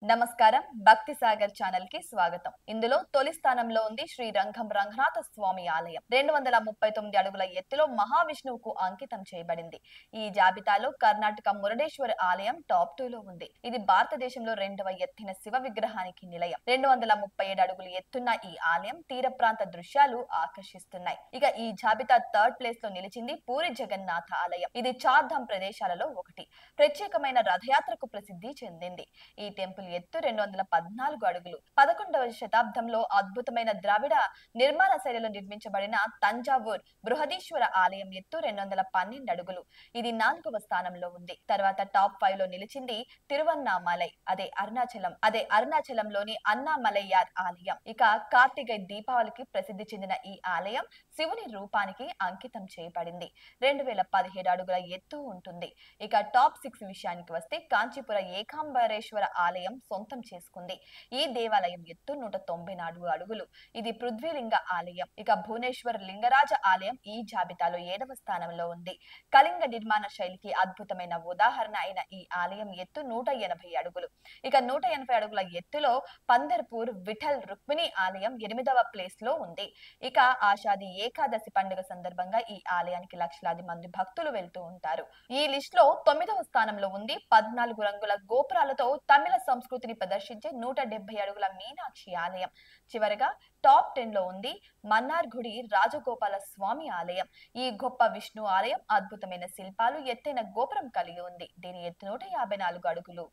నమస్కారం భక్తి సాగర్ ఛానల్ కి స్వాగతం. ఇందులో తొలి స్థానంలో ఉంది శ్రీ రంగం రంగనాథ స్వామి ఆలయం. 239 అడుగుల ఎత్తులో మహావిష్ణువుకు అంకితం చేయబడింది. ఈ జాబితాలో కర్ణాటక మురుడేశ్వర ఆలయం టాప్ 2 లో ఉంది. ఇది భారతదేశంలో రెండవ ఎత్తైన శివ విగ్రహానికి నిలయం. 237 అడుగులు ఎత్తున్న ఈ ఆలయం తీర ప్రాంత దృశ్యాలు ఆకర్షిస్తున్నాయి. ఇక ఈ జాబితా థర్డ్ ప్లేస్ లో నిలిచింది పూరి జగన్నాథ ఆలయం. ఇది చార్ధామ్ ప్రదేశాలలో ఒకటి. ప్రత్యేకమైన రథయాత్రకు ప్రసిద్ధి చెందింది. ఈ టెంపుల్ ఎత్తు 214 అడుగులు. 11వ శతాబ్దంలో అద్భుతమైన ద్రావిడ నిర్మాణ శైలిలో నిర్మించబడిన తంజావూర్ బృహదీశ్వర ఆలయం ఎత్తు 212 అడుగులు. ఇది 4వ స్థానంలో ఉంది. తర్వాత టాప్ 5 లో నిలిచింది తిరువన్నామలై, అదే అరుణాచలంలోని అన్నామలైయార్ ఆలయం. ఇక కార్తికేయ దీపావళికి ప్రసిద్ధి చెందిన ఈ ఆలయం శివుని రూపానికి అంకితం చేయబడింది. 2017 అడుగుల ఎత్తు ఉంటుంది. ఇక టాప్ 6 విషయానికి వస్తే కాంచీపుర ఏకాంబరేశ్వర ఆలయం సొంతం చేసుకుంది. ఈ దేవాలయం ఎత్తు 194 అడుగులు. ఇది పృథ్వీలింగ ఆలయం. ఇక భువనేశ్వర్ లింగరాజ ఆలయం ఈ జాబితాలో 7వ స్థానంలో ఉంది. కళింగ నిర్మాణ శైలికి అద్భుతమైన ఉదాహరణ అయిన ఈ ఆలయం ఎత్తు 180 అడుగులు. ఇక 180 అడుగుల ఎత్తులో పందర్పూర్ విఠల్ రుక్మిణి ఆలయం 8వ ప్లేస్ లో ఉంది. ఇక ఆషాఢి ఏకాదశి పండుగ సందర్భంగా ఈ ఆలయానికి లక్షలాది మంది భక్తులు వెళ్తూ ఉంటారు. ఈ లిస్ట్ లో 9వ స్థానంలో ఉంది 14 రంగుల గోపురాలతో తమిళ సంస్కృతిని ప్రదర్శించే 170 అడుగుల మీనాక్షి ఆలయం. చివరగా టాప్ 10 లో ఉంది మన్నార్గుడి రాజగోపాల స్వామి ఆలయం. ఈ గొప్ప విష్ణు ఆలయం అద్భుతమైన శిల్పాలు, ఎత్తైన గోపురం కలిగి ఉంది. దీని ఎత్తు 154 అడుగులు.